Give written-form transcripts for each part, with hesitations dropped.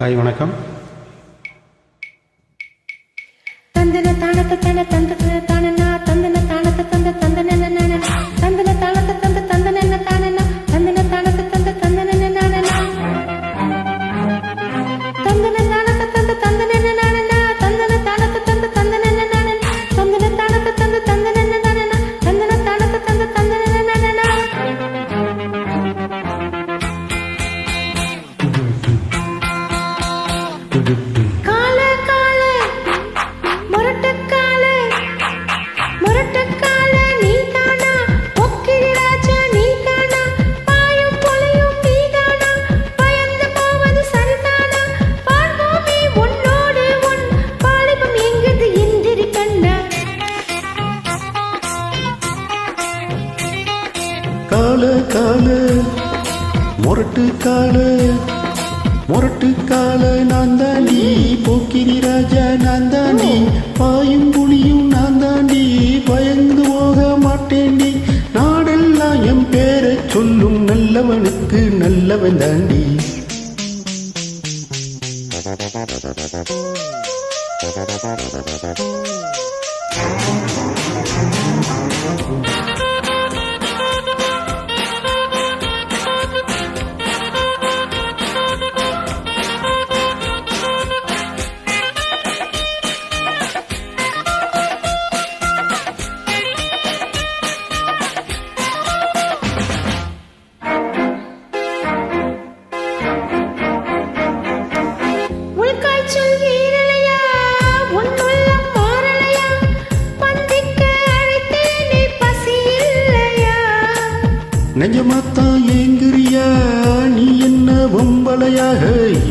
Hi வணக்கம். தந்தன தானத்த தன தந்தன தானனா தந்தன தானத்த தந்த தந்தன நானனா தந்தன தானத்த தந்த தந்தன தானனா தந்தன தானத்த தந்த தந்தன நானனா தந்தன தானத்த தந்த தந்தன நானனா தந்தன தானத்த தந்த தந்தன நானனா தந்தன தானத்த தந்த தந்தன நானனா தந்தன தானத்த தந்த தந்தன நானனா கால கால முரட்டக்கால முரட்டக்கால நீ தானா பொக்கிரி ராஜா நீ தானா பாயும் பொலையும் நீ தானா பயந்து போவது சரிதானா வாழ்வோமே உன்னோடு உன் வாலிபம் எங்குது எந்திரி கண்ணா கால கால முரட்டு கால முரட்டு கால நான் தாண்டி போக்கிரி ராஜா நான் தாண்டி பாயும் புலியும் நான் தாண்டி பயந்து போக மாட்டேண்டி நாடெல்லாம் என் பேரை சொல்லும் நல்லவனுக்கு நல்லவன் தாண்டி. உள்காய்ச்சல் ஈரலையா உன்னுள்ளம் மாறலையா பந்திக்க அழைத்தேனே பசி இல்லையா நிஜமாத்தான் ஏங்குறியா நீ என்ன பொம்பளையாக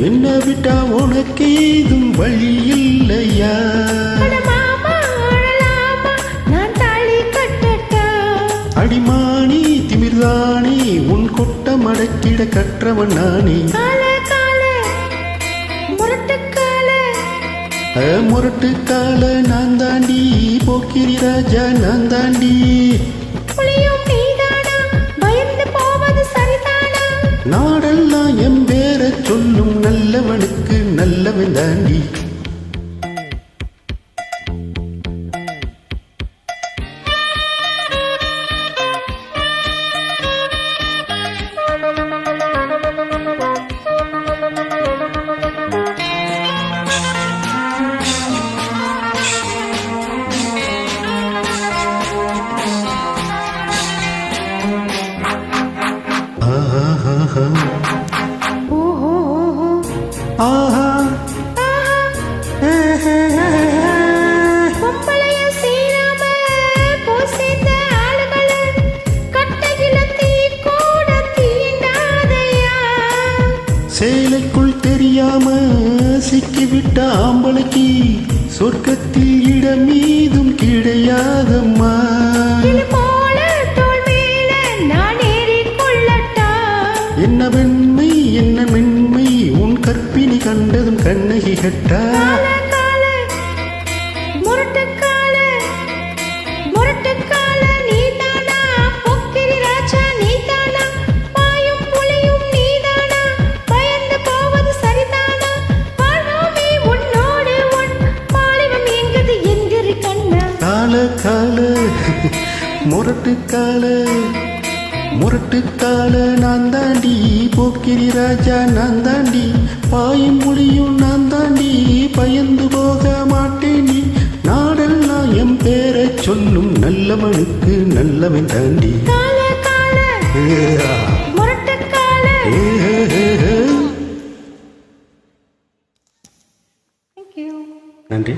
என்ன விட்டா உனக்கு ஏதும் வழி இல்லையா? அட மாமா அழலாமா நான் தாலி கட்டட்டா அடிமானி திமிர்தானி உன் கொட்ட மடக்கிட கற்றவன் நானே. கால கால முரட்டுக்கால முரட்டு கால நான் தாண்டி போக்கிரி ராஜா நான் தாண்டி புலியும் நீதானா பயந்து போவது சரிதானா நாடெல்லாம் என் பேரை சொல்லும் நல்லவனுக்கு நல்லவன் தாண்டி. ஆஹா ஓஹோ ஆஹா பொம்பளைய சீராம பூசித்த ஆளுகள கட்டகில தீ கூட தீண்டாதையா சேலைக்குள் தெரியாம சிக்கிவிட்ட ஆம்பளைக்கு சொர்க்கத்தில் இடம் மீதும் கிடையாதம்மா. கிளி போல தோள் மேல நான் ஏறிக்கொள்ளட்டா என்ன வெண்மை என்ன மென்மை உன் கற்பினி கண்டதும் கண்ணகி கட்டா. கால கால முரட்டுக்கால முரட்டுக்கால நீதானா பொக்கிரி ராஜா நீதானா பாயும் புலியும் நீதானா பயந்து போவது சரிதானா வாழ்வோமே உன்னோடு உன் வாலிபம் எங்குது எந்திரி கண்ணா கால கால முரட்டு கால முரட்டு கால நான் தாண்டி போக்கிரி ராஜா நான் தாண்டி பாயும் புலியும் நான் தாண்டி பயந்து போக மாட்டேண்டி நாடெல்லாம் என் பேரை சொல்லும் நல்லவனுக்கு நல்லவன் தாண்டி. கால கால முரட்டுக்கால நன்றி.